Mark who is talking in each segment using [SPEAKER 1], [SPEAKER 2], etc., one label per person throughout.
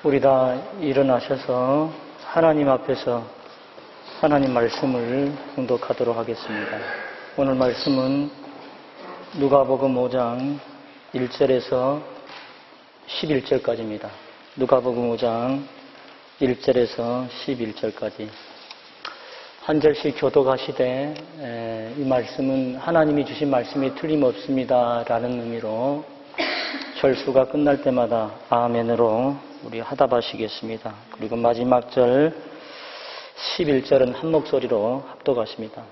[SPEAKER 1] 우리 다 일어나셔서 하나님 앞에서 하나님 말씀을 공독하도록 하겠습니다. 오늘 말씀은 누가복음 5장 1절에서 11절까지입니다. 누가복음 5장 1절에서 11절까지. 한 절씩 교독하시되 이 말씀은 하나님이 주신 말씀이 틀림없습니다 라는 의미로 절수가 끝날 때마다 아멘으로 우리 하답하시겠습니다. 그리고 마지막 절 11절은 한 목소리로 합독하십니다.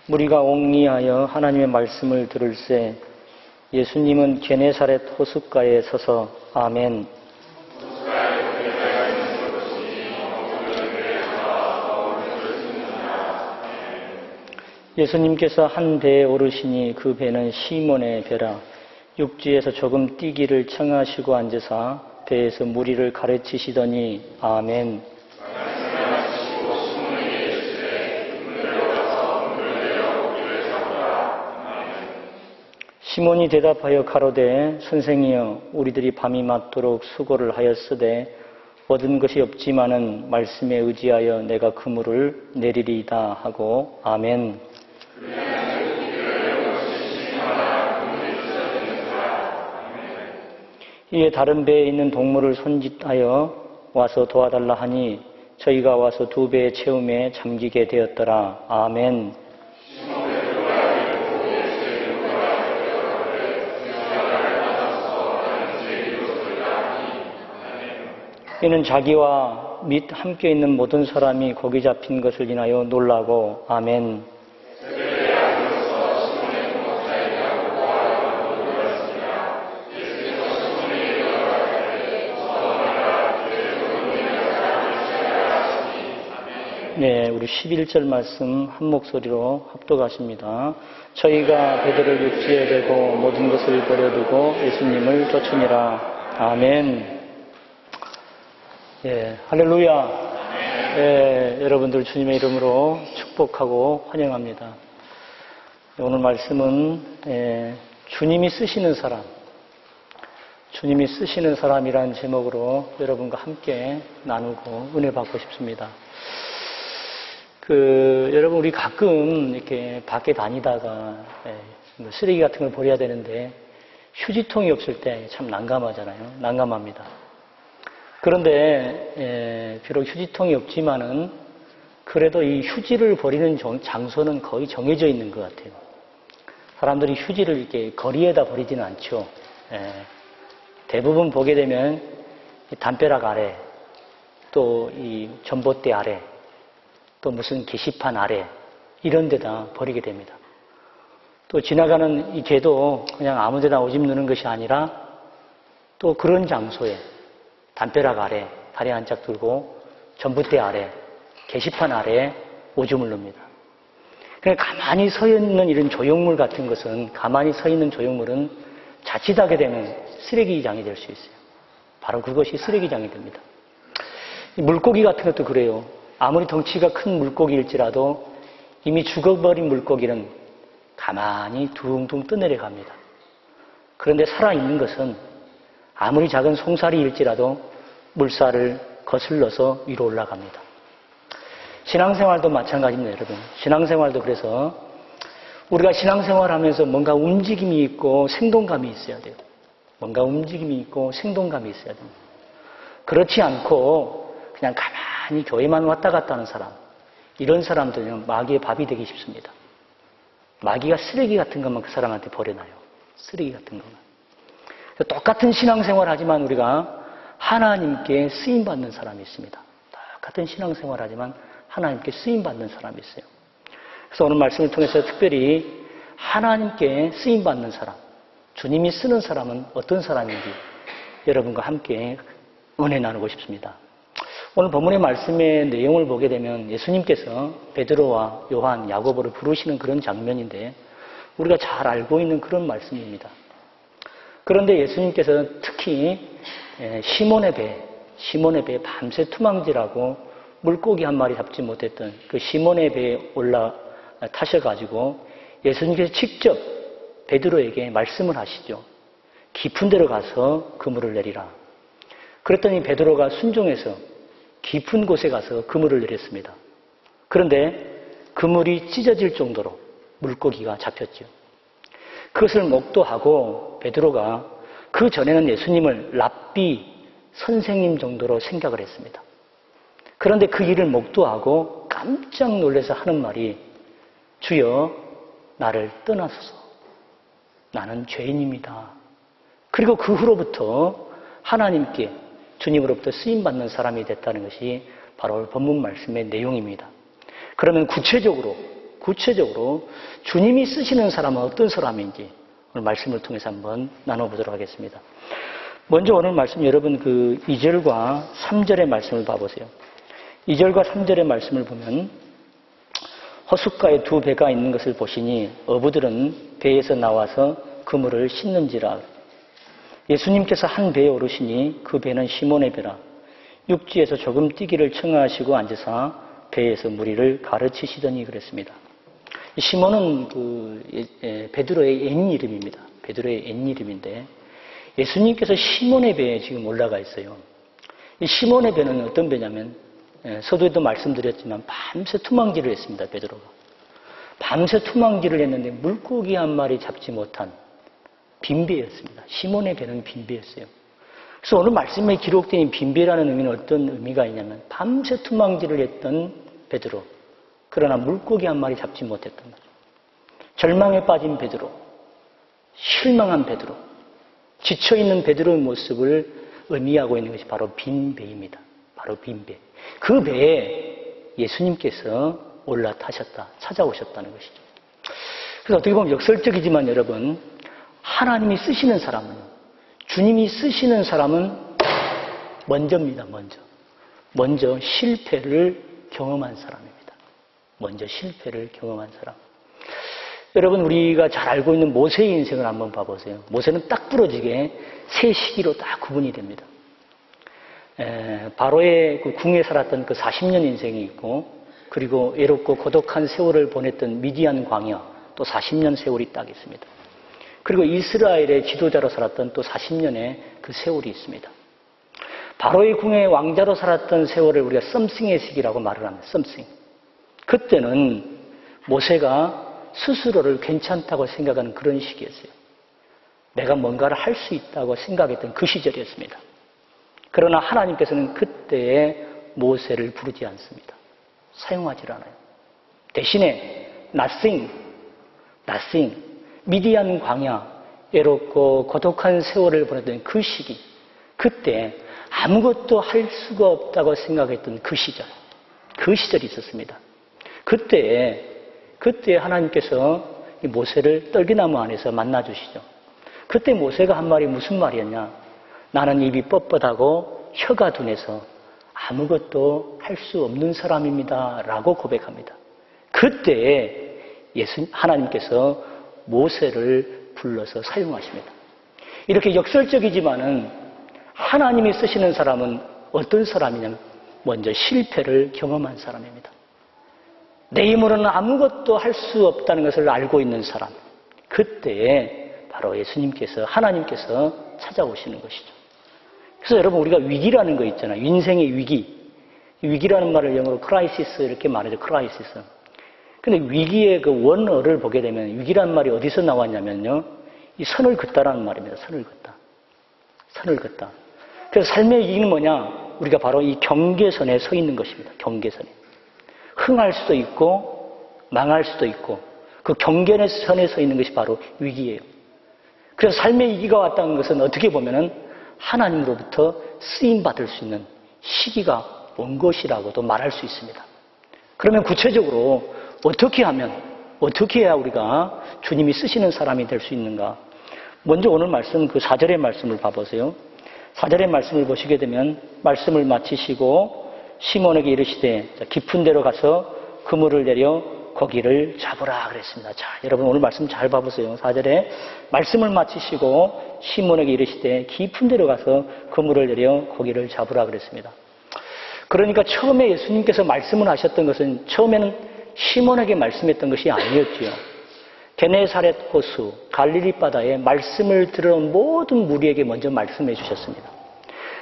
[SPEAKER 1] 무리가 옹리하여 하나님의 말씀을 들을새 예수님은 게네사렛 호숫가에 서서 아멘. 예수님께서 한 배에 오르시니 그 배는 시몬의 배라. 육지에서 조금 뛰기를 청하시고 앉으사 배에서 무리를 가르치시더니 아멘. 시몬이 대답하여 가로되 선생이여 우리들이 밤이 맞도록 수고를 하였으되 얻은 것이 없지만은 말씀에 의지하여 내가 그물을 내리리이다 하고 아멘. 이에 다른 배에 있는 동물을 손짓하여 와서 도와달라 하니 저희가 와서 두 배의 채움에 잠기게 되었더라. 아멘. 이는 자기와 및 함께 있는 모든 사람이 고기 잡힌 것을 인하여 놀라고 아멘. 네, 우리 11절 말씀 한 목소리로 합독하십니다. 저희가 베드로를 육지에 대고 모든 것을 버려두고 예수님을 쫓으니라. 아멘. 예, 할렐루야. 예, 여러분들 주님의 이름으로 축복하고 환영합니다. 오늘 말씀은 주님이 쓰시는 사람, 주님이 쓰시는 사람이라는 제목으로 여러분과 함께 나누고 은혜 받고 싶습니다. 여러분, 우리 가끔 이렇게 밖에 다니다가 쓰레기 같은 걸 버려야 되는데 휴지통이 없을 때 참 난감하잖아요. 난감합니다. 그런데 비록 휴지통이 없지만은 그래도 이 휴지를 버리는 장소는 거의 정해져 있는 것 같아요. 사람들이 휴지를 이렇게 거리에다 버리지는 않죠. 대부분 보게 되면 담벼락 아래, 또 이 전봇대 아래, 또 무슨 게시판 아래 이런 데다 버리게 됩니다. 또 지나가는 이 개도 그냥 아무 데나 오줌 누는 것이 아니라 또 그런 장소에 담벼락 아래 다리 한 짝 들고 전봇대 아래 게시판 아래 오줌을 눕니다. 그러니까 가만히 서 있는 이런 조형물 같은 것은 가만히 서 있는 조형물은 자칫하게 되면 쓰레기장이 될 수 있어요. 바로 그것이 쓰레기장이 됩니다. 물고기 같은 것도 그래요. 아무리 덩치가 큰 물고기일지라도 이미 죽어버린 물고기는 가만히 둥둥 떠내려갑니다. 그런데 살아있는 것은 아무리 작은 송사리일지라도 물살을 거슬러서 위로 올라갑니다. 신앙생활도 마찬가지입니다, 여러분. 신앙생활도 그래서 우리가 신앙생활하면서 뭔가 움직임이 있고 생동감이 있어야 돼요. 뭔가 움직임이 있고 생동감이 있어야 됩니다. 그렇지 않고 그냥 가만히 교회만 왔다 갔다 하는 사람, 이런 사람들은 마귀의 밥이 되기 쉽습니다. 마귀가 쓰레기 같은 것만 그 사람한테 버려놔요. 쓰레기 같은 것만. 똑같은 신앙생활 하지만 우리가 하나님께 쓰임받는 사람이 있습니다. 똑같은 신앙생활 하지만 하나님께 쓰임받는 사람이 있어요. 그래서 오늘 말씀을 통해서 특별히 하나님께 쓰임받는 사람, 주님이 쓰는 사람은 어떤 사람인지 여러분과 함께 은혜 나누고 싶습니다. 오늘 본문의 말씀의 내용을 보게 되면 예수님께서 베드로와 요한, 야고보를 부르시는 그런 장면인데 우리가 잘 알고 있는 그런 말씀입니다. 그런데 예수님께서 특히 시몬의 배에 밤새 투망질하고 물고기 한 마리 잡지 못했던 그 시몬의 배에 타셔가지고 예수님께서 직접 베드로에게 말씀을 하시죠. 깊은 데로 가서 그물을 내리라. 그랬더니 베드로가 순종해서 깊은 곳에 가서 그물을 내렸습니다. 그런데 그물이 찢어질 정도로 물고기가 잡혔죠. 그것을 목도하고 베드로가 그 전에는 예수님을 랍비, 선생님 정도로 생각을 했습니다. 그런데 그 일을 목도하고 깜짝 놀라서 하는 말이 주여 나를 떠나소서 나는 죄인입니다. 그리고 그 후로부터 하나님께 주님으로부터 쓰임받는 사람이 됐다는 것이 바로 본문 말씀의 내용입니다. 그러면 구체적으로 주님이 쓰시는 사람은 어떤 사람인지 오늘 말씀을 통해서 한번 나눠보도록 하겠습니다. 먼저 오늘 말씀 여러분 그 2절과 3절의 말씀을 봐보세요. 2절과 3절의 말씀을 보면 호숫가에 두 배가 있는 것을 보시니 어부들은 배에서 나와서 그물을 씻는지라. 예수님께서 한 배에 오르시니 그 배는 시몬의 배라. 육지에서 조금 뛰기를 청하시고 앉으사 배에서 무리를 가르치시더니 그랬습니다. 시몬은 베드로의 옛 이름입니다. 베드로의 옛 이름인데 예수님께서 시몬의 배에 지금 올라가 있어요. 이 시몬의 배는 어떤 배냐면 서두에도 말씀드렸지만 밤새 투망질을 했습니다. 베드로가. 밤새 투망질을 했는데 물고기 한 마리 잡지 못한 빈배였습니다. 시몬의 배는 빈배였어요. 그래서 오늘 말씀에 기록된 이 빈배라는 의미는 어떤 의미가 있냐면 밤새 투망질을 했던 베드로, 그러나 물고기 한 마리 잡지 못했던 거죠. 절망에 빠진 베드로, 실망한 베드로, 지쳐있는 베드로의 모습을 의미하고 있는 것이 바로 빈배입니다. 바로 빈배. 그 배에 예수님께서 올라타셨다, 찾아오셨다는 것이죠. 그래서 어떻게 보면 역설적이지만 여러분, 하나님이 쓰시는 사람은, 주님이 쓰시는 사람은 먼저입니다. 먼저 실패를 경험한 사람입니다. 먼저 실패를 경험한 사람. 여러분, 우리가 잘 알고 있는 모세의 인생을 한번 봐보세요. 모세는 딱 부러지게 세 시기로 딱 구분이 됩니다. 바로의 그 궁에 살았던 그 40년 인생이 있고, 그리고 외롭고 고독한 세월을 보냈던 미디안 광야 또 40년 세월이 딱 있습니다. 그리고 이스라엘의 지도자로 살았던 또 40년의 그 세월이 있습니다. 바로의 궁의 왕자로 살았던 세월을 우리가 썸씽의 시기라고 말을 합니다. 썸씽. 그때는 모세가 스스로를 괜찮다고 생각하는 그런 시기였어요. 내가 뭔가를 할 수 있다고 생각했던 그 시절이었습니다. 그러나 하나님께서는 그때의 모세를 부르지 않습니다. 사용하지 않아요. 대신에 nothing, 미디안 광야, 외롭고 고독한 세월을 보냈던 그 시기, 그때 아무것도 할 수가 없다고 생각했던 그 시절이 있었습니다. 그때 하나님께서 모세를 떨기나무 안에서 만나주시죠. 그때 모세가 한 말이 무슨 말이었냐? 나는 입이 뻣뻣하고 혀가 둔해서 아무것도 할 수 없는 사람입니다. 라고 고백합니다. 그때 하나님께서 모세를 불러서 사용하십니다. 이렇게 역설적이지만은 하나님이 쓰시는 사람은 어떤 사람이냐면 먼저 실패를 경험한 사람입니다. 내 힘으로는 아무것도 할 수 없다는 것을 알고 있는 사람. 그때에 바로 하나님께서 찾아오시는 것이죠. 그래서 여러분 우리가 위기라는 거 있잖아요. 인생의 위기. 위기라는 말을 영어로 크라이시스 이렇게 말하죠. 크라이시스. 근데 위기의 그 원어를 보게 되면 위기라는 말이 어디서 나왔냐면요. 이 선을 긋다라는 말입니다. 선을 긋다. 그래서 삶의 위기는 뭐냐? 우리가 바로 이 경계선에 서 있는 것입니다. 경계선에. 흥할 수도 있고 망할 수도 있고 그 경계선에 서 있는 것이 바로 위기예요. 그래서 삶의 위기가 왔다는 것은 어떻게 보면은 하나님으로부터 쓰임받을 수 있는 시기가 온 것이라고도 말할 수 있습니다. 그러면 구체적으로 어떻게 해야 우리가 주님이 쓰시는 사람이 될 수 있는가? 먼저 오늘 말씀 그 4절의 말씀을 봐보세요. 4절의 말씀을 보시게 되면 말씀을 마치시고 시몬에게 이르시되 깊은 데로 가서 그물을 내려 고기를 잡으라 그랬습니다. 자, 여러분 오늘 말씀 잘 봐보세요. 4절에 말씀을 마치시고 시몬에게 이르시되 깊은 데로 가서 그물을 내려 고기를 잡으라 그랬습니다. 그러니까 처음에 예수님께서 말씀을 하셨던 것은 처음에는 시몬에게 말씀했던 것이 아니었지요. 게네사렛 호수, 갈릴리 바다에 말씀을 들어온 모든 무리에게 먼저 말씀해 주셨습니다.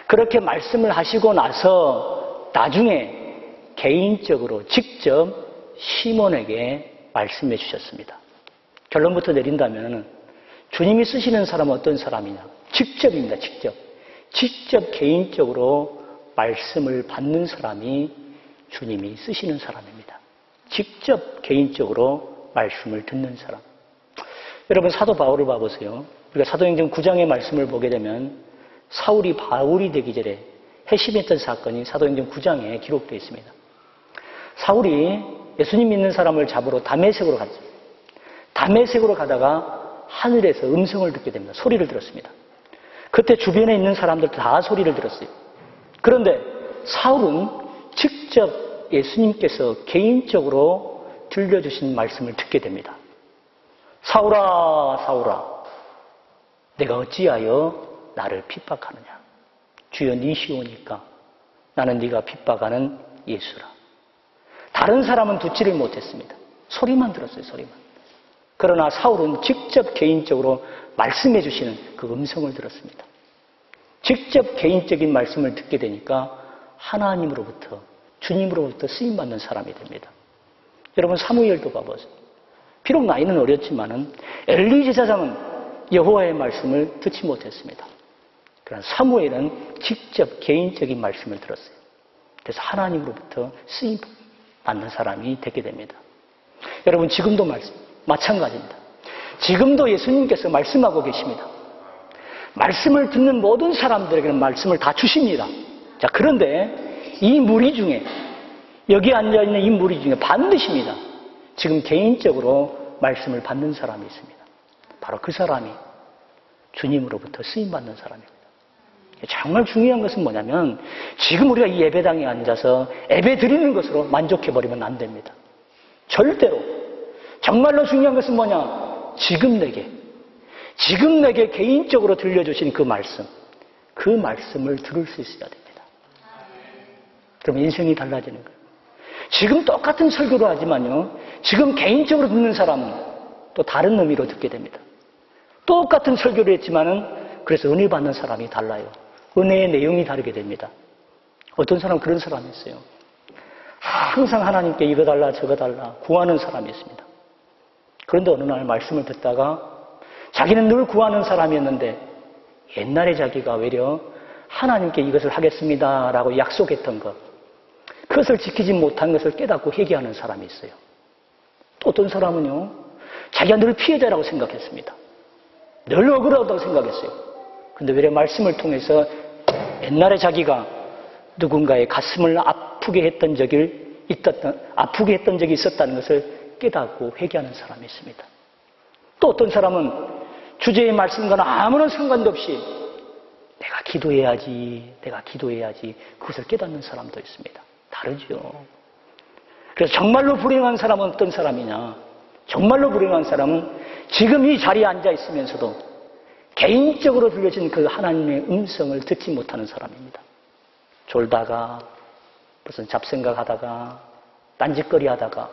[SPEAKER 1] 그렇게 말씀을 하시고 나서 나중에 개인적으로 직접 시몬에게 말씀해 주셨습니다. 결론부터 내린다면 주님이 쓰시는 사람은 어떤 사람이냐? 직접입니다. 직접 개인적으로 말씀을 받는 사람이 주님이 쓰시는 사람입니다. 직접 개인적으로 말씀을 듣는 사람. 여러분 사도 바울을 봐보세요. 우리가 사도행전 9장의 말씀을 보게 되면 사울이 바울이 되기 전에 핵심했던 사건이 사도행전 9장에 기록되어 있습니다. 사울이 예수님 믿는 사람을 잡으러 다메섹으로 갔어요. 다메섹으로 가다가 하늘에서 음성을 듣게 됩니다. 소리를 들었습니다. 그때 주변에 있는 사람들 다 소리를 들었어요. 그런데 사울은 직접 예수님께서 개인적으로 들려주신 말씀을 듣게 됩니다. 사울아, 사울아, 내가 어찌하여 나를 핍박하느냐? 주여 니시오니까 나는 네가 핍박하는 예수라. 다른 사람은 듣지를 못했습니다. 소리만 들었어요, 소리만. 그러나 사울은 직접 개인적으로 말씀해 주시는 그 음성을 들었습니다. 직접 개인적인 말씀을 듣게 되니까 하나님으로부터, 주님으로부터 쓰임받는 사람이 됩니다. 여러분 사무엘도 봐보세요. 비록 나이는 어렸지만은 엘리 제사장은 여호와의 말씀을 듣지 못했습니다. 그러나 사무엘은 직접 개인적인 말씀을 들었어요. 그래서 하나님으로부터 쓰임받는 사람이 되게 됩니다. 여러분 지금도 마찬가지입니다. 지금도 예수님께서 말씀하고 계십니다. 말씀을 듣는 모든 사람들에게는 말씀을 다 주십니다. 자, 그런데 이 무리 중에, 여기 앉아있는 이 무리 중에 반드시입니다. 지금 개인적으로 말씀을 받는 사람이 있습니다. 바로 그 사람이 주님으로부터 쓰임받는 사람입니다. 정말 중요한 것은 뭐냐면 지금 우리가 이 예배당에 앉아서 예배 드리는 것으로 만족해버리면 안 됩니다. 절대로. 정말로 중요한 것은 뭐냐? 지금 내게 개인적으로 들려주신 그 말씀을 들을 수 있어야 됩니다. 그럼 인생이 달라지는 거예요. 지금 똑같은 설교를 하지만요, 지금 개인적으로 듣는 사람은 또 다른 의미로 듣게 됩니다. 똑같은 설교를 했지만은 그래서 은혜 받는 사람이 달라요. 은혜의 내용이 다르게 됩니다. 어떤 사람은 그런 사람이 있어요. 항상 하나님께 이거 달라 저거 달라 구하는 사람이 있습니다. 그런데 어느 날 말씀을 듣다가 자기는 늘 구하는 사람이었는데 옛날에 자기가 외려 하나님께 이것을 하겠습니다라고 약속했던 것, 그것을 지키지 못한 것을 깨닫고 회개하는 사람이 있어요. 또 어떤 사람은요, 자기가 늘 피해자라고 생각했습니다. 늘 억울하다고 생각했어요. 그런데 외려 말씀을 통해서 옛날에 자기가 누군가의 가슴을 아프게 했던 적이 있었다는 것을 깨닫고 회개하는 사람이 있습니다. 또 어떤 사람은 주제의 말씀과는 아무런 상관도 없이 내가 기도해야지 그것을 깨닫는 사람도 있습니다. 다르죠. 그래서 정말로 불행한 사람은 어떤 사람이냐? 정말로 불행한 사람은 지금 이 자리에 앉아 있으면서도 개인적으로 들려진 그 하나님의 음성을 듣지 못하는 사람입니다. 졸다가 무슨 잡생각하다가 딴짓거리 하다가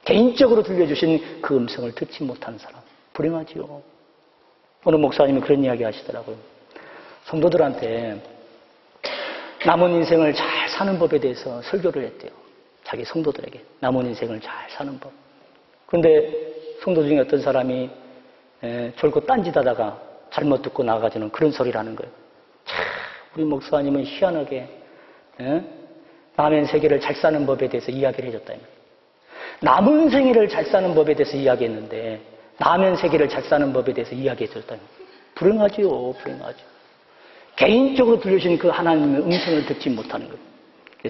[SPEAKER 1] 개인적으로 들려주신 그 음성을 듣지 못하는 사람. 불행하지요. 오늘 목사님이 그런 이야기 하시더라고요. 성도들한테 남은 인생을 잘 사는 법에 대해서 설교를 했대요. 자기 성도들에게 남은 인생을 잘 사는 법. 그런데 성도 중에 어떤 사람이 졸고 딴짓하다가 잘못 듣고 나가지는 그런 소리를 하는 거예요. 참 우리 목사님은 희한하게 남은 세계를 잘 사는 법에 대해서 이야기를 해줬다니까. 남은 생애를 잘 사는 법에 대해서 이야기했는데 남은 세계를 잘 사는 법에 대해서 이야기해줬다니까. 불행하지요. 개인적으로 들려주신 그 하나님의 음성을 듣지 못하는 거예요.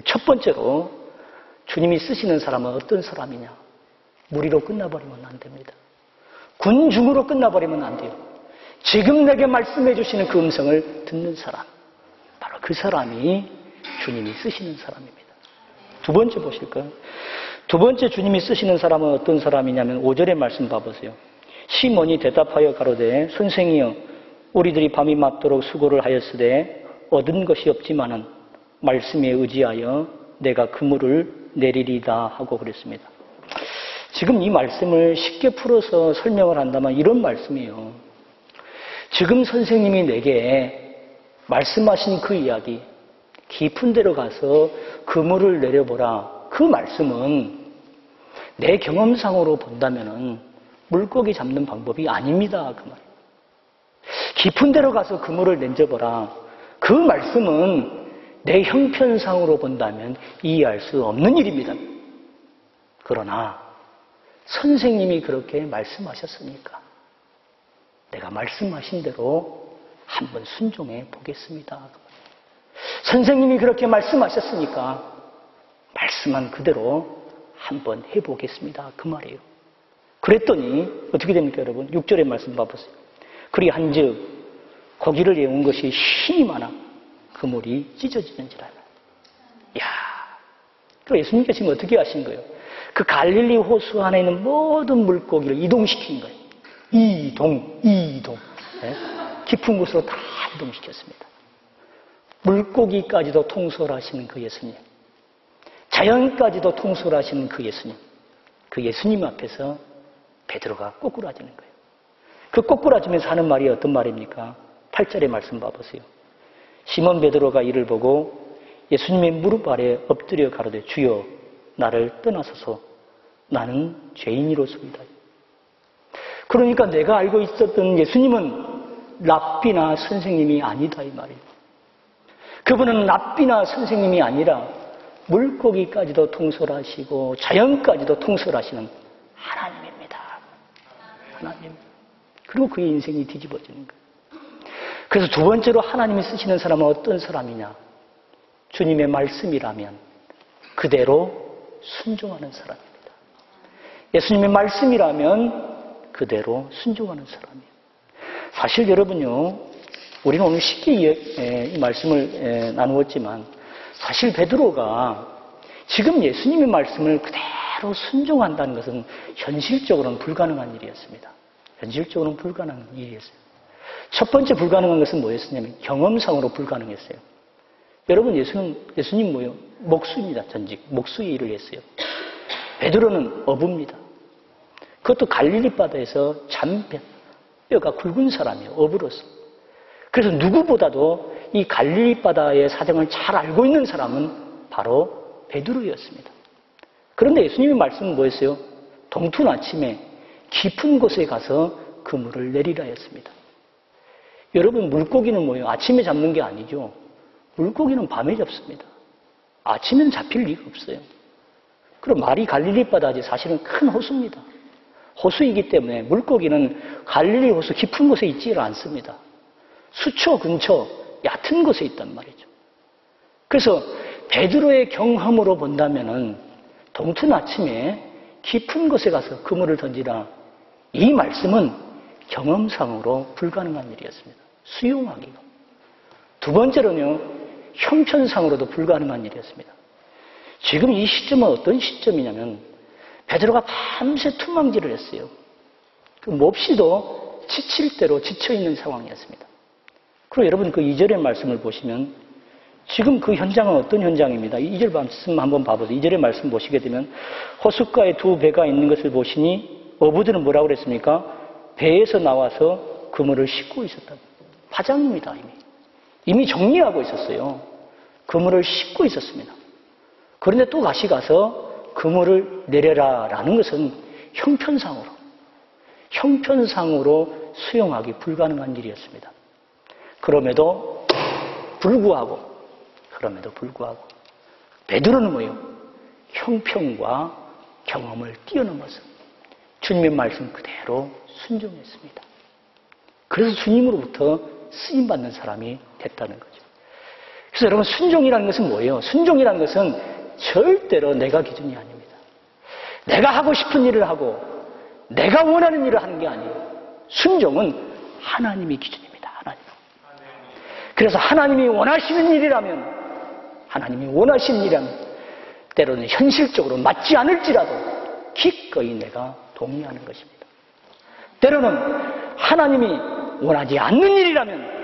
[SPEAKER 1] 첫 번째로 주님이 쓰시는 사람은 어떤 사람이냐? 무리로 끝나버리면 안 됩니다. 군중으로 끝나버리면 안 돼요. 지금 내게 말씀해 주시는 그 음성을 듣는 사람, 바로 그 사람이 주님이 쓰시는 사람입니다. 두 번째 보실까요? 두 번째 주님이 쓰시는 사람은 어떤 사람이냐면 5절의 말씀 봐보세요. 시몬이 대답하여 가로되 선생이여 우리들이 밤이 맞도록 수고를 하였으되 얻은 것이 없지만은 말씀에 의지하여 내가 그물을 내리리다 하고 그랬습니다. 지금 이 말씀을 쉽게 풀어서 설명을 한다면 이런 말씀이에요. 지금 선생님이 내게 말씀하신 그 이야기, 깊은 데로 가서 그물을 내려보라. 그 말씀은 내 경험상으로 본다면은 물고기 잡는 방법이 아닙니다. 그 말. 깊은 데로 가서 그물을 던져보라. 그 말씀은 내 형편상으로 본다면 이해할 수 없는 일입니다. 그러나 선생님이 그렇게 말씀하셨으니까 내가 말씀하신 대로 한번 순종해 보겠습니다. 선생님이 그렇게 말씀하셨으니까 말씀한 그대로 한번 해보겠습니다. 그 말이에요. 그랬더니 어떻게 됩니까, 여러분? 6절의 말씀 봐보세요. 그리 한즉 고기를 예운 것이 힘이 많아 그물이 찢어지는지라. 이야, 그 예수님께서 지금 어떻게 하신 거예요? 그 갈릴리 호수 안에 있는 모든 물고기를 이동시킨 거예요. 이동. 네? 깊은 곳으로 다 이동시켰습니다. 물고기까지도 통솔하시는 그 예수님, 자연까지도 통솔하시는 그 예수님 앞에서 베드로가 꼬꾸라지는 거예요. 그 꼬꾸라지면서 하는 말이 어떤 말입니까? 8절의 말씀 봐보세요. 시몬 베드로가 이를 보고 예수님의 무릎 아래 엎드려 가로되 주여 나를 떠나소서 나는 죄인이로소이다. 그러니까 내가 알고 있었던 예수님은 랍비나 선생님이 아니다 이 말이에요. 그분은 랍비나 선생님이 아니라 물고기까지도 통솔하시고 자연까지도 통솔하시는 하나님입니다. 하나님. 그리고 그의 인생이 뒤집어지는 거예요. 그래서 두 번째로 하나님이 쓰시는 사람은 어떤 사람이냐? 주님의 말씀이라면 그대로 순종하는 사람입니다. 예수님의 말씀이라면 그대로 순종하는 사람이에요. 사실 여러분요, 우리는 오늘 쉽게 이 말씀을 나누었지만 사실 베드로가 지금 예수님의 말씀을 그대로 순종한다는 것은 현실적으로는 불가능한 일이었습니다. 현실적으로는 불가능한 일이었어요. 첫 번째 불가능한 것은 뭐였었냐면 경험상으로 불가능했어요. 여러분 예수님 뭐예요? 목수입니다. 전직 목수의 일을 했어요. 베드로는 어부입니다. 그것도 갈릴리 바다에서 뼈가 굵은 사람이에요. 어부로서. 그래서 누구보다도 이 갈릴리 바다의 사정을 잘 알고 있는 사람은 바로 베드로였습니다. 그런데 예수님의 말씀은 뭐였어요? 동툰 아침에 깊은 곳에 가서 그물을 내리라 했습니다. 여러분 물고기는 뭐예요? 아침에 잡는 게 아니죠. 물고기는 밤에 잡습니다. 아침에는 잡힐 리가 없어요. 그럼 말이 갈릴리 바다지 사실은 큰 호수입니다. 호수이기 때문에 물고기는 갈릴리 호수 깊은 곳에 있지를 않습니다. 수초 근처 얕은 곳에 있단 말이죠. 그래서 베드로의 경험으로 본다면은 동툰 아침에 깊은 곳에 가서 그물을 던지라. 이 말씀은 경험상으로 불가능한 일이었습니다. 수용하기가. 두 번째로는요, 형편상으로도 불가능한 일이었습니다. 지금 이 시점은 어떤 시점이냐면 베드로가 밤새 투망질을 했어요. 그 몹시도 지칠 대로 지쳐있는 상황이었습니다. 그리고 여러분 그 2절의 말씀을 보시면 지금 그 현장은 어떤 현장입니다. 2절 말씀 한번 봐보세요. 2절의 말씀 보시게 되면 호숫가에 두 배가 있는 것을 보시니 어부들은 뭐라고 그랬습니까? 배에서 나와서 그물을 싣고 있었다고. 파장입니다. 이미 정리하고 있었어요. 그물을 싣고 있었습니다. 그런데 또 다시 가서 그물을 내려라라는 것은 형편상으로 수용하기 불가능한 일이었습니다. 그럼에도 불구하고 베드로는 뭐예요? 형편과 경험을 뛰어넘어서 주님의 말씀 그대로 순종했습니다. 그래서 주님으로부터 쓰임받는 사람이 됐다는 거죠. 그래서 여러분 순종이라는 것은 뭐예요? 순종이라는 것은 절대로 내가 기준이 아닙니다. 내가 하고 싶은 일을 하고 내가 원하는 일을 하는 게 아니에요. 순종은 하나님이 기준입니다. 하나님. 그래서 하나님이 원하시는 일이라면 때로는 현실적으로 맞지 않을지라도 기꺼이 내가 동의하는 것입니다. 때로는 하나님이 원하지 않는 일이라면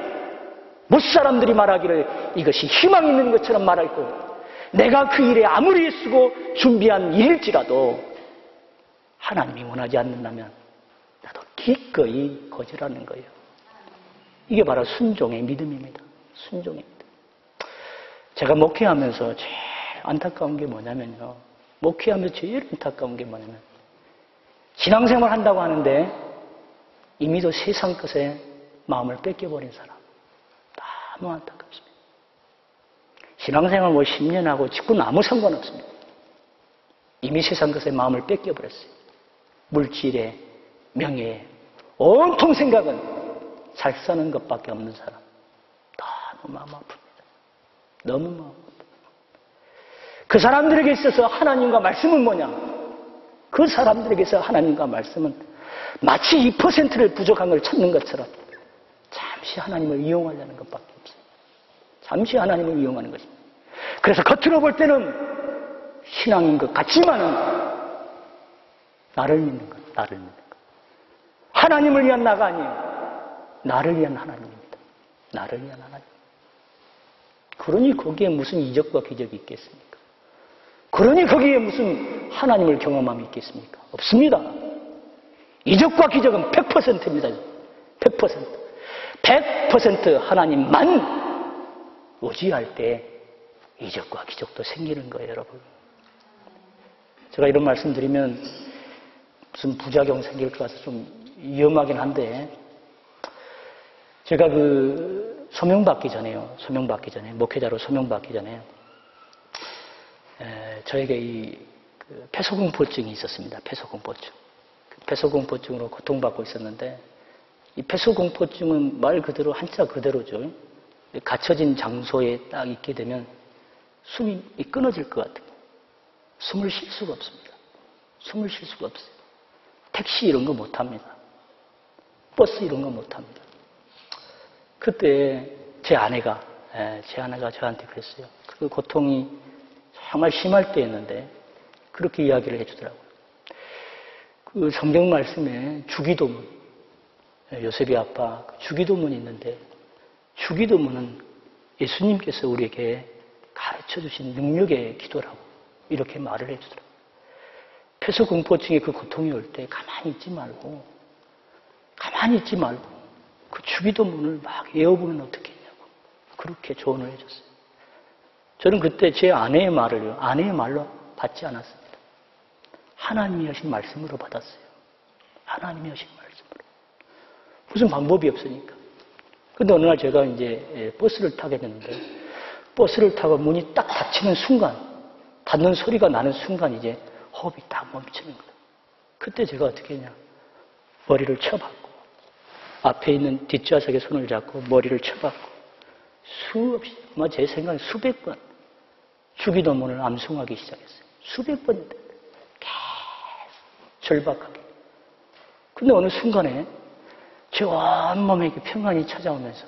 [SPEAKER 1] 못 사람들이 말하기를 이것이 희망이 있는 것처럼 말하고 내가 그 일에 아무리 애쓰고 준비한 일일지라도 하나님이 원하지 않는다면 나도 기꺼이 거절하는 거예요. 이게 바로 순종의 믿음입니다. 순종입니다. 제가 목회하면서 제일 안타까운 게 뭐냐면요. 목회하면서 제일 안타까운 게 뭐냐면 신앙생활 한다고 하는데 이미도 세상 것에 마음을 뺏겨버린 사람. 너무 안타깝습니다. 신앙생활 뭐 10년 하고 직구는 아무 상관없습니다. 이미 세상 것에 마음을 뺏겨버렸어요. 물질에, 명예에, 온통 생각은 잘 사는 것밖에 없는 사람. 너무 마음 아픕니다. 너무 마음 아픕니다. 그 사람들에게 있어서 하나님과 말씀은 뭐냐? 그 사람들에게서 하나님과 말씀은 마치 2%를 부족한 걸 찾는 것처럼 잠시 하나님을 이용하려는 것밖에 없어요. 잠시 하나님을 이용하는 것입니다. 그래서 겉으로 볼 때는 신앙인 것 같지만은 나를 믿는 것, 나를 믿는 것. 하나님을 위한 나가 아니에요. 나를 위한 하나님입니다. 나를 위한 하나님. 그러니 거기에 무슨 이적과 기적이 있겠습니까? 그러니 거기에 무슨 하나님을 경험함이 있겠습니까? 없습니다. 이적과 기적은 100%입니다. 100%. 100% 하나님만 의지할 때 이적과 기적도 생기는 거예요, 여러분. 제가 이런 말씀 드리면 무슨 부작용 생길 것 같아서 좀 위험하긴 한데, 제가 소명받기 전에요. 목회자로 소명받기 전에, 저에게 폐소공포증이 있었습니다. 폐소공포증. 폐소공포증으로 고통받고 있었는데, 이 폐소공포증은 말 그대로 한자 그대로죠. 갇혀진 장소에 딱 있게 되면 숨이 끊어질 것 같은 거예요. 숨을 쉴 수가 없습니다. 숨을 쉴 수가 없어요. 택시 이런 거 못합니다. 버스 이런 거 못합니다. 그때 제 아내가 저한테 그랬어요. 그 고통이 정말 심할 때였는데 그렇게 이야기를 해주더라고요. 그 성경 말씀에 주기도문, 요셉의 아빠 주기도문이 있는데 주기도문은 예수님께서 우리에게 가르쳐주신 능력의 기도라고 이렇게 말을 해주더라고요. 폐소공포증의 그 고통이 올 때 가만히 있지 말고 그 주기도문을 막 외워보면 어떻겠냐고 그렇게 조언을 해줬어요. 저는 그때 제 아내의 말로 받지 않았습니다. 하나님이 하신 말씀으로 받았어요. 하나님이 하신 말씀으로. 무슨 방법이 없으니까. 근데 어느 날 제가 이제 버스를 타게 됐는데 버스를 타고 문이 딱 닫는 소리가 나는 순간 이제 호흡이 딱 멈추는 거예요. 그때 제가 어떻게 했냐. 머리를 쳐박고 앞에 있는 뒷좌석에 손을 잡고 머리를 쳐박고 수없이 아마 제 생각에 수백 번 주기도문을 암송하기 시작했어요. 수백 번인데 계속 절박하게. 근데 어느 순간에 제 온몸에 평안이 찾아오면서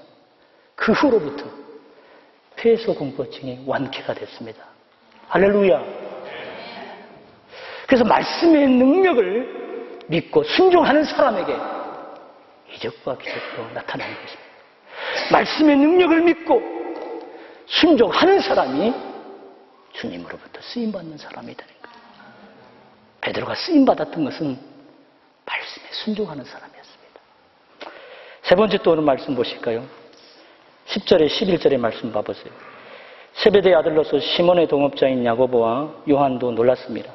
[SPEAKER 1] 그 후로부터 폐소공포증이 완쾌가 됐습니다. 할렐루야. 그래서 말씀의 능력을 믿고 순종하는 사람에게 이적과 기적도 나타나는 것입니다. 말씀의 능력을 믿고 순종하는 사람이 주님으로부터 쓰임받는 사람이 되는 거예요. 베드로가 쓰임받았던 것은 말씀에 순종하는 사람이었습니다. 세 번째 또 오늘 말씀 보실까요? 10절에 11절의 말씀 봐보세요. 세베대의 아들로서 시몬의 동업자인 야고보와 요한도 놀랐습니다.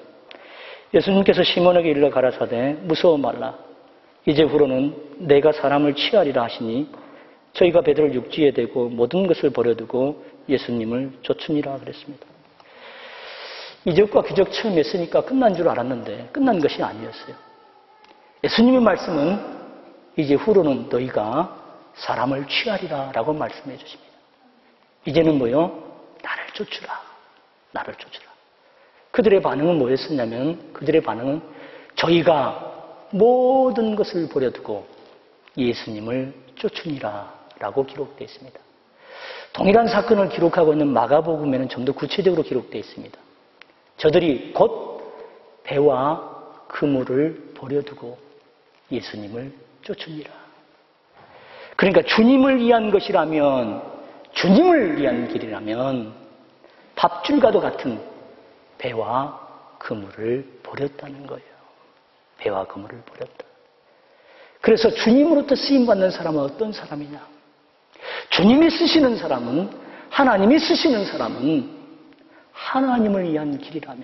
[SPEAKER 1] 예수님께서 시몬에게 일러 가라사대 무서워 말라. 이제 후로는 내가 사람을 취하리라 하시니 저희가 베드로를 육지에 대고 모든 것을 버려두고 예수님을 쫓으니라 그랬습니다. 이적과 기적 처음 했으니까 끝난 줄 알았는데 끝난 것이 아니었어요. 예수님의 말씀은 이제 후로는 너희가 사람을 취하리라 라고 말씀해 주십니다. 이제는 뭐요? 나를 쫓으라. 나를 쫓으라. 그들의 반응은 뭐였었냐면 그들의 반응은 저희가 모든 것을 버려두고 예수님을 쫓으니라 라고 기록되어 있습니다. 동일한 사건을 기록하고 있는 마가복음에는 좀 더 구체적으로 기록되어 있습니다. 저들이 곧 배와 그물을 버려두고 예수님을 쫓으니라. 그러니까 주님을 위한 것이라면, 주님을 위한 길이라면 밥줄과도 같은 배와 그물을 버렸다는 거예요. 배와 그물을 버렸다. 그래서 주님으로부터 쓰임받는 사람은 어떤 사람이냐? 주님이 쓰시는 사람은, 하나님이 쓰시는 사람은 하나님을 위한 길이라면,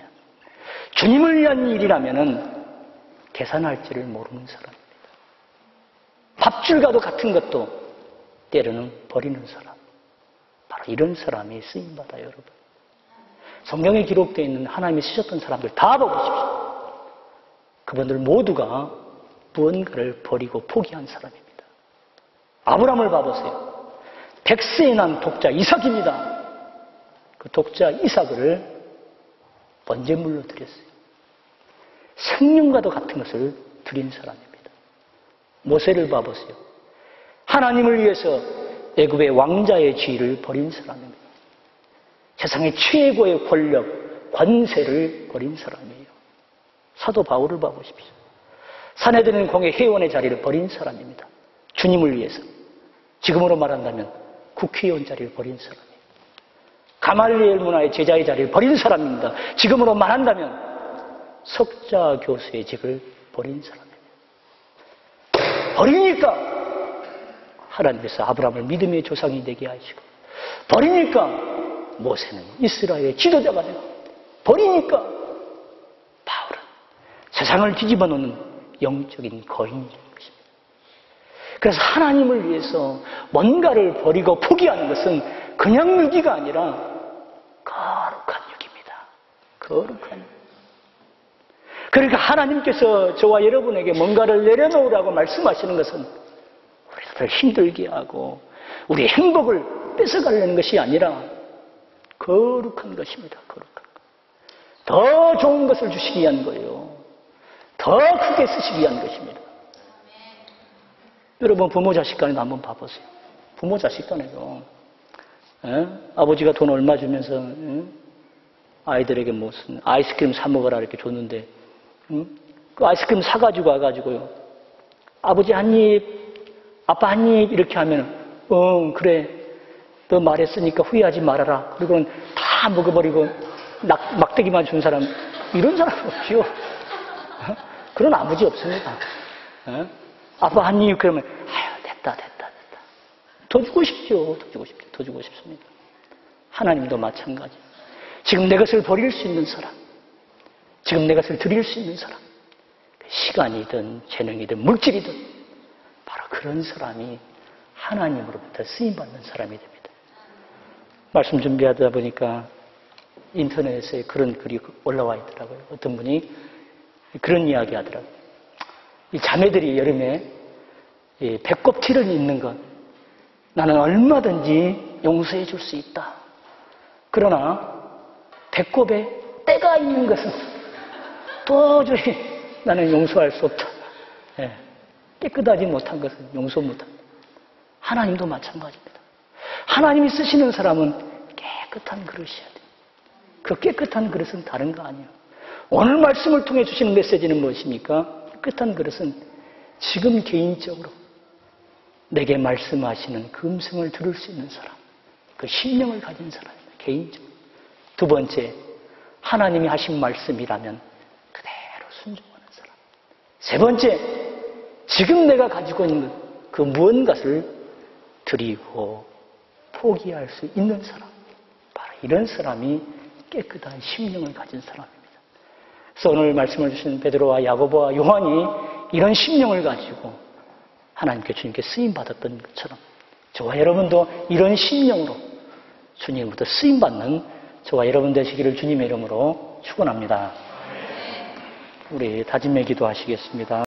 [SPEAKER 1] 주님을 위한 일이라면 계산할 줄을 모르는 사람입니다. 밥줄과도 같은 것도 때로는 버리는 사람. 바로 이런 사람이 쓰임받아요, 여러분. 성경에 기록되어 있는 하나님이 쓰셨던 사람들 다 보십시오. 그분들 모두가 무언가를 버리고 포기한 사람입니다. 아브라함을 봐보세요. 100세에 난 독자 이삭입니다. 그 독자 이삭을 번제물로 드렸어요. 생명과도 같은 것을 드린 사람입니다. 모세를 봐보세요. 하나님을 위해서 애굽의 왕자의 지위를 버린 사람입니다. 세상의 최고의 권력, 관세를 버린 사람이에요. 사도 바울을 봐보십시오. 사내들은 공의 회원의 자리를 버린 사람입니다. 주님을 위해서. 지금으로 말한다면 국회의원 자리를 버린 사람이에요. 가말리엘 문화의 제자의 자리를 버린 사람입니다. 지금으로 말한다면 석자 교수의 직을 버린 사람입니다. 버리니까 하나님께서 아브라함을 믿음의 조상이 되게 하시고, 버리니까 모세는 이스라엘의 지도자가 되고, 버리니까 바울은 세상을 뒤집어 놓는 영적인 거인이 되는 것입니다. 그래서 하나님을 위해서 뭔가를 버리고 포기하는 것은 그냥 유기가 아니라 거룩한 유기입니다. 거룩한 유기. 그러니까 하나님께서 저와 여러분에게 뭔가를 내려놓으라고 말씀하시는 것은 우리를 힘들게 하고 우리의 행복을 뺏어가려는 것이 아니라 거룩한 것입니다. 거룩한 것. 더 좋은 것을 주시기 위한 거예요. 더 크게 쓰시기 위한 것입니다. 여러분 부모 자식 간에도 한번 봐보세요. 부모 자식 간에도 아버지가 돈 얼마 주면서 아이들에게 무슨 아이스크림 사 먹어라 이렇게 줬는데 그 아이스크림 사가지고 와가지고요. 아버지 한 입, 아빠 한 입 이렇게 하면 그래 너 말했으니까 후회하지 말아라. 그리고는 다 먹어버리고 막대기만 준 사람, 이런 사람 없죠. 그런 아버지 없습니다. 아빠 한 입 그러면 아유 됐다. 더 주고 싶죠. 더 주고 싶습니다. 하나님도 마찬가지. 지금 내 것을 버릴 수 있는 사람, 지금 내 것을 드릴 수 있는 사람, 시간이든 재능이든 물질이든 바로 그런 사람이 하나님으로부터 쓰임받는 사람이 됩니다. 말씀 준비하다 보니까 인터넷에 그런 글이 올라와 있더라고요. 어떤 분이 그런 이야기 하더라고요. 이 자매들이 여름에 배꼽티를 입는 것 나는 얼마든지 용서해 줄 수 있다. 그러나 배꼽에 때가 있는 것은 도저히 나는 용서할 수 없다. 깨끗하지 못한 것은 용서 못합니다. 하나님도 마찬가지입니다. 하나님이 쓰시는 사람은 깨끗한 그릇이어야 돼요. 그 깨끗한 그릇은 다른 거 아니에요. 오늘 말씀을 통해 주시는 메시지는 무엇입니까? 깨끗한 그릇은 지금 개인적으로 내게 말씀하시는 그 음성을 들을 수 있는 사람, 그 심령을 가진 사람입니다. 개인적으로. 두 번째, 하나님이 하신 말씀이라면 그대로 순종하는 사람. 세 번째, 지금 내가 가지고 있는 그 무언가를 드리고 포기할 수 있는 사람. 바로 이런 사람이 깨끗한 심령을 가진 사람입니다. 그래서 오늘 말씀을 주신 베드로와 야고보와 요한이 이런 심령을 가지고 하나님께 주님께 쓰임받았던 것처럼 저와 여러분도 이런 심령으로 주님으로부터 쓰임받는 저와 여러분 되시기를 주님의 이름으로 축원합니다. 우리 다짐의 기도 하시겠습니다.